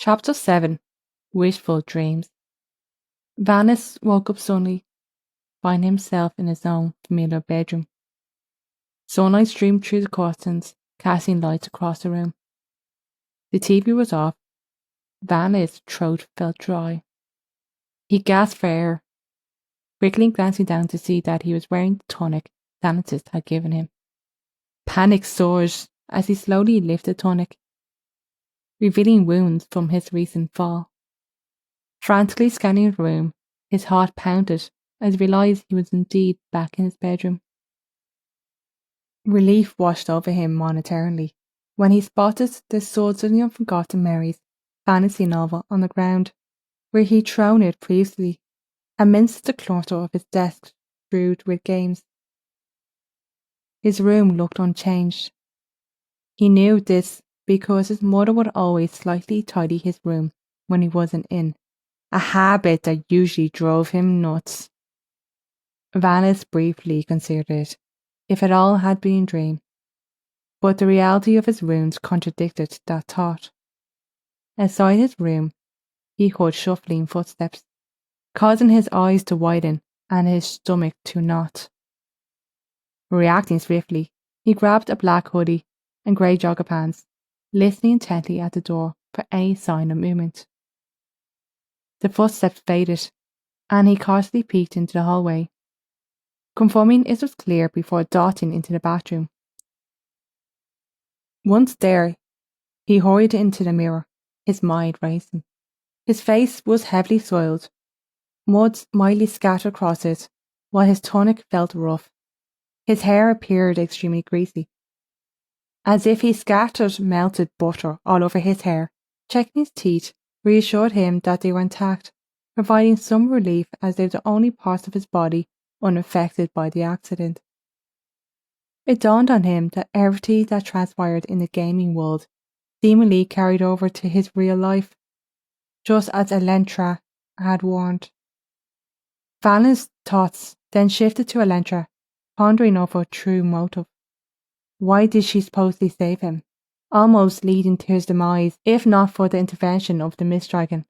Chapter 7 Wishful Dreams. Vanis woke up suddenly, finding himself in his own familiar bedroom. Sunlight streamed through the curtains, casting lights across the room. The TV was off. Vanis' throat felt dry. He gasped for air, quickly glancing down to see that he was wearing the tunic Thanatos had given him. Panic surged as he slowly lifted the tunic, revealing wounds from his recent fall. Frantically scanning the room, his heart pounded as he realised he was indeed back in his bedroom. Relief washed over him momentarily when he spotted the suddenly unforgotten Mary's fantasy novel on the ground, where he'd thrown it previously, amidst the clutter of his desk strewed with games. His room looked unchanged. He knew this because his mother would always slightly tidy his room when he wasn't in, a habit that usually drove him nuts. Vanis briefly considered it, if it all had been a dream, but the reality of his wounds contradicted that thought. Outside his room, he heard shuffling footsteps, causing his eyes to widen and his stomach to knot. Reacting swiftly, he grabbed a black hoodie and grey jogger pants, listening intently at the door for any sign of movement. The footsteps faded, and he cautiously peeked into the hallway, confirming it was clear before darting into the bathroom. Once there, he hurried into the mirror, his mind racing. His face was heavily soiled, mud mildly scattered across it, while his tunic felt rough. His hair appeared extremely greasy, as if he scattered melted butter all over his hair. Checking his teeth reassured him that they were intact, providing some relief as they were the only parts of his body unaffected by the accident. It dawned on him that everything that transpired in the gaming world seemingly carried over to his real life, just as Elentra had warned. Valin's thoughts then shifted to Elentra, pondering over her true motive. Why did she supposedly save him, almost leading to his demise if not for the intervention of the Mist Dragon?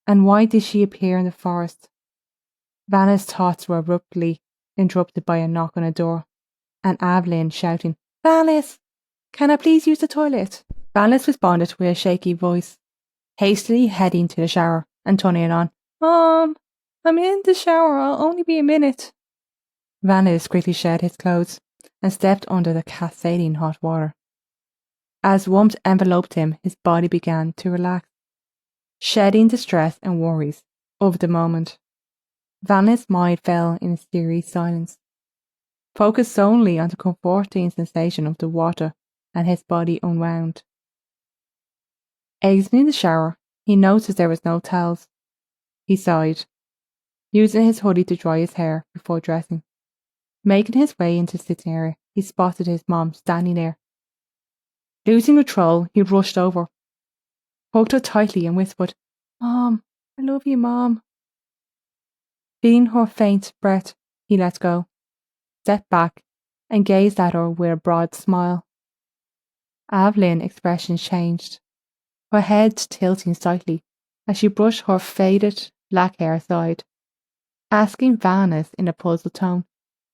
And why did she appear in the forest? Vanna's thoughts were abruptly interrupted by a knock on the door, and Aveline shouting, "Valis, can I please use the toilet?" Valis responded with a shaky voice, hastily heading to the shower and turning it on. "Mom, I'm in the shower, I'll only be a minute." Valis quickly shed his clothes and stepped under the cascading hot water. As warmth enveloped him, his body began to relax, shedding the stress and worries of the moment. Valis' mind fell in a steely silence, focused solely on the comforting sensation of the water, and his body unwound. Exiting the shower, he noticed there was no towels. He sighed, using his hoodie to dry his hair before dressing. Making his way into the sitting area, he spotted his mom standing there. Losing control, he rushed over, hugged her tightly and whispered, "Mom, I love you, Mom." Feeling her faint breath, he let go, stepped back, and gazed at her with a broad smile. Aveline's expression changed, her head tilting slightly as she brushed her faded black hair aside, asking Vanis in a puzzled tone,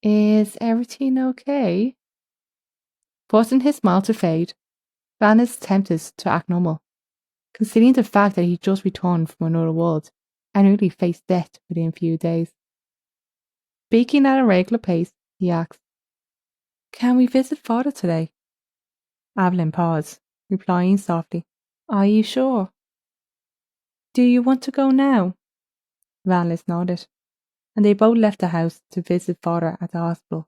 "Is everything okay?" Forcing his smile to fade, Vanis attempted to act normal, considering the fact that he just returned from another world and really faced death within a few days. Speaking at a regular pace, he asked, "Can we visit Father today?" Aveline paused, replying softly, "Are you sure?" "Do you want to go now?" Vanis nodded, and they both left the house to visit Father at the hospital.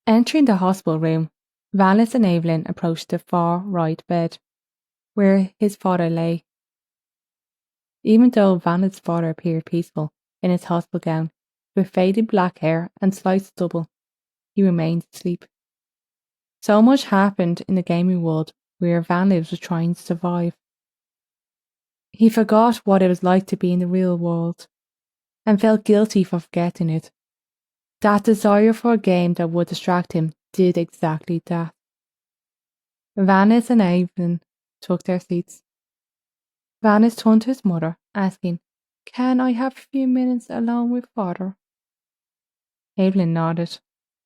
Entering the hospital room, Vanis and Aveline approached the far right bed, where his father lay. Even though Vanis' father appeared peaceful in his hospital gown, with faded black hair and slight stubble, he remained asleep. So much happened in the gaming world where Vanis was trying to survive. He forgot what it was like to be in the real world, and felt guilty for forgetting it. That desire for a game that would distract him did exactly that. Vanis and Aveline took their seats. Vanis turned to his mother, asking, "Can I have a few minutes alone with father?" Evelyn nodded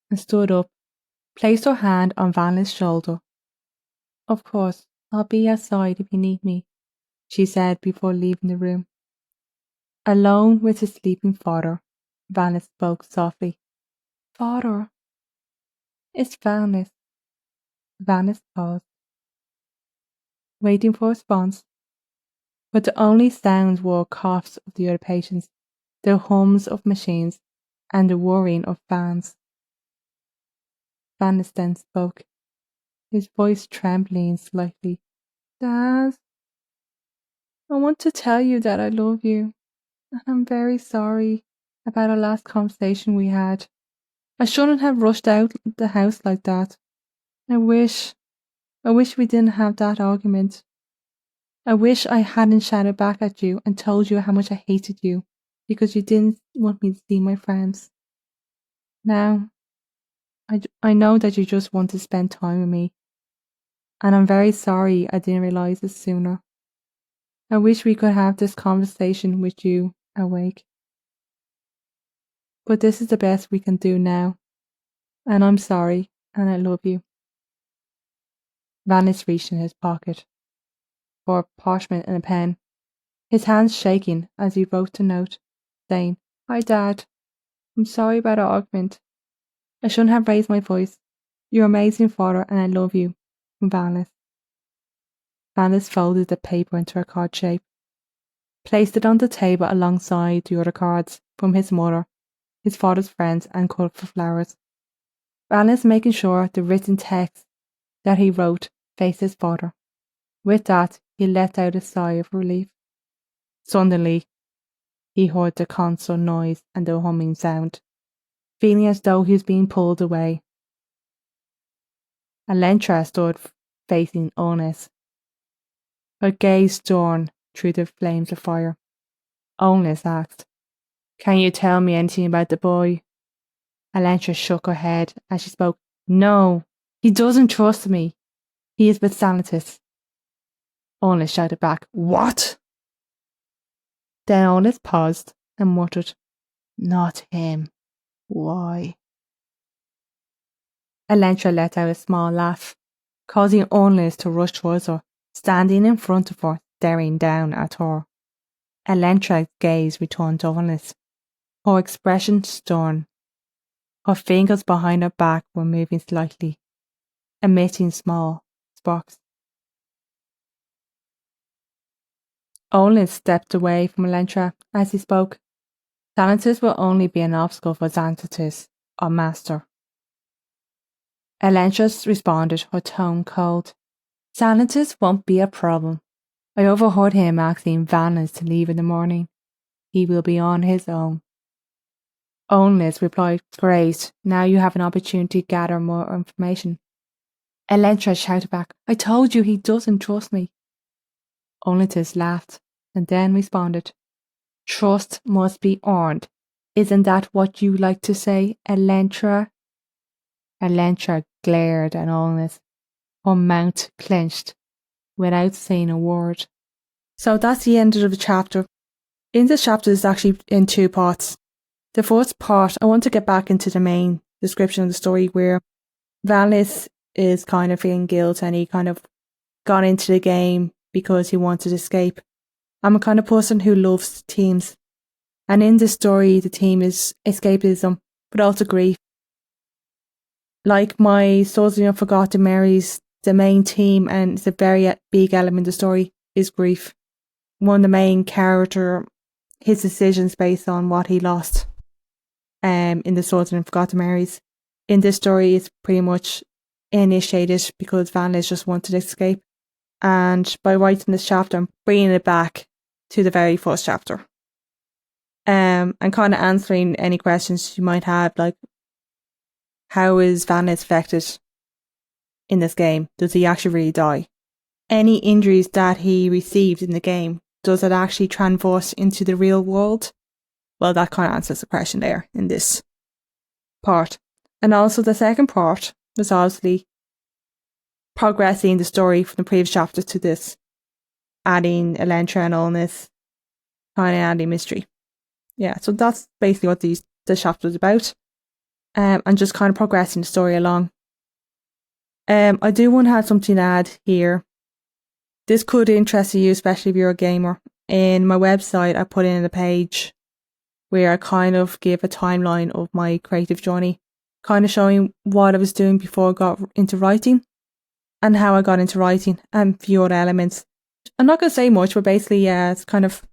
and stood up, placed her hand on Vanis' shoulder. "Of course, I'll be outside if you need me," she said before leaving the room. Alone with his sleeping father, Vanis spoke softly. "Father." "It's Vanis." Vanis paused, waiting for a response, but the only sounds were coughs of the other patients, the hums of machines, and the whirring of fans. Vanis then spoke, his voice trembling slightly. "Dad, I want to tell you that I love you, and I'm very sorry about our last conversation we had. I shouldn't have rushed out the house like that. I wish we didn't have that argument. I wish I hadn't shouted back at you and told you how much I hated you because you didn't want me to see my friends. Now, I know that you just want to spend time with me, and I'm very sorry I didn't realize it sooner. I wish we could have this conversation with you awake. But this is the best we can do now, and I'm sorry, and I love you." Vanis reached in his pocket for parchment and a pen, his hands shaking as he wrote the note, saying, "Hi Dad, I'm sorry about our argument. I shouldn't have raised my voice. You're an amazing father and I love you. From Vanis." Vanis folded the paper into a card shape, placed it on the table alongside the other cards from his mother, his father's friends, and colourful flowers. Vanis making sure the written text that he wrote faced his father. With that, he let out a sigh of relief. Suddenly, he heard the constant noise and the humming sound, feeling as though he was being pulled away. Alentra stood facing Onis, her gaze stern through the flames of fire. Onis asked, "Can you tell me anything about the boy?" Alentra shook her head as she spoke. "No, he doesn't trust me. He is with Sanitas." Onis shouted back, "What?" Then Onis paused and muttered, "Not him. Why?" Alentra let out a small laugh, causing Onis to rush towards her, standing in front of her, staring down at her. Alentra's gaze returned to Onis, her expression stern. Her fingers behind her back were moving slightly, emitting small sparks. Onis stepped away from Alentra as he spoke. Sanitas will only be an obstacle for Xantitus, our master. Alentra responded, her tone cold. "Sanitas won't be a problem. I overheard him asking Vanis to leave in the morning. He will be on his own." Onis replied, "Great, now you have an opportunity to gather more information." Alentra shouted back, "I told you he doesn't trust me." Onis laughed and then responded, "Trust must be earned. Isn't that what you like to say, Alentra?" Alentra glared at Onis, her mouth clenched, without saying a word. So that's the end of the chapter. In this chapter is actually in two parts. The first part, I want to get back into the main description of the story where Vanis is kind of feeling guilt and he kind of got into the game because he wanted to escape. I'm a kind of person who loves teams. And in this story, the theme is escapism, but also grief. Like my Souls of Forgotten Marys, the main theme, and it's a very big element of the story, is grief. One of the main character, his decisions based on what he lost in the Souls of Forgotten Marys. In this story, it's pretty much initiated because Vanis just wanted to escape. And by writing this chapter, I'm bringing it back to the very first chapter. And kind of answering any questions you might have, like, how is Vanis affected in this game? Does he actually really die? Any injuries that he received in the game, does it actually transverse into the real world? Well, that kind of answers the question there in this part. And also the second part was obviously progressing the story from the previous chapter to this. adding Elantra and illness, kind of adding mystery. Yeah, so that's basically what the chapter is about. And just kind of progressing the story along. I do want to have something to add here. This could interest you, especially if you're a gamer. In my website, I put in a page where I kind of give a timeline of my creative journey, kind of showing what I was doing before I got into writing and how I got into writing and a few other elements. I'm not going to say much, but basically, yeah, it's kind of,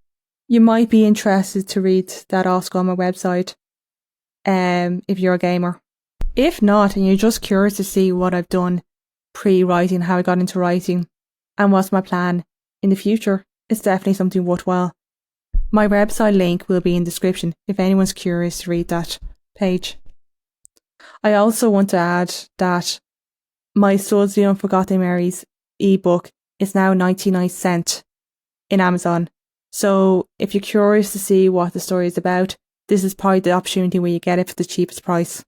you might be interested to read that also on my website if you're a gamer. If not, and you're just curious to see what I've done pre-writing, how I got into writing, and what's my plan in the future, it's definitely something worthwhile. My website link will be in the description if anyone's curious to read that page. I also want to add that my Swords of the Unforgotten Marys ebook is now 99¢ in Amazon. So if you're curious to see what the story is about, this is probably the opportunity where you get it for the cheapest price.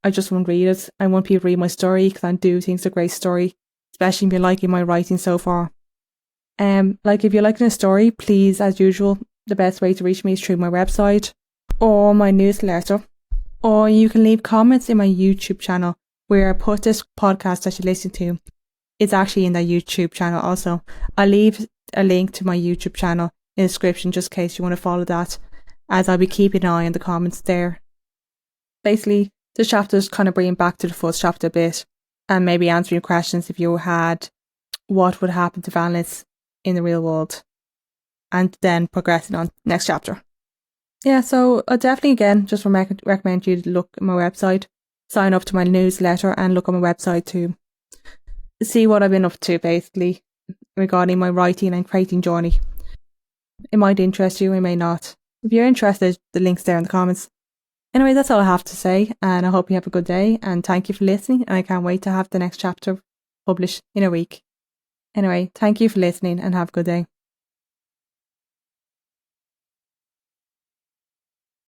I just won't read it. I want people to read my story because I do think it's a great story, especially if you're liking my writing so far. If you're liking a story, please, as usual, the best way to reach me is through my website or my newsletter, or you can leave comments in my YouTube channel where I put this podcast that you listen to. It's actually in that YouTube channel also. I'll leave a link to my YouTube channel in the description just in case you want to follow that, as I'll be keeping an eye on the comments there. Basically, this chapter is kind of bringing back to the first chapter a bit and maybe answering questions if you had what would happen to Valis in the real world, and then progressing on next chapter. Yeah, so I definitely again just recommend you to look at my website, sign up to my newsletter and look on my website to see what I've been up to basically regarding my writing and creating journey. It might interest you, it may not. If you're interested, the link's there in the comments. Anyway, that's all I have to say, and I hope you have a good day, and thank you for listening, and I can't wait to have the next chapter published in a week. Anyway, thank you for listening and have a good day.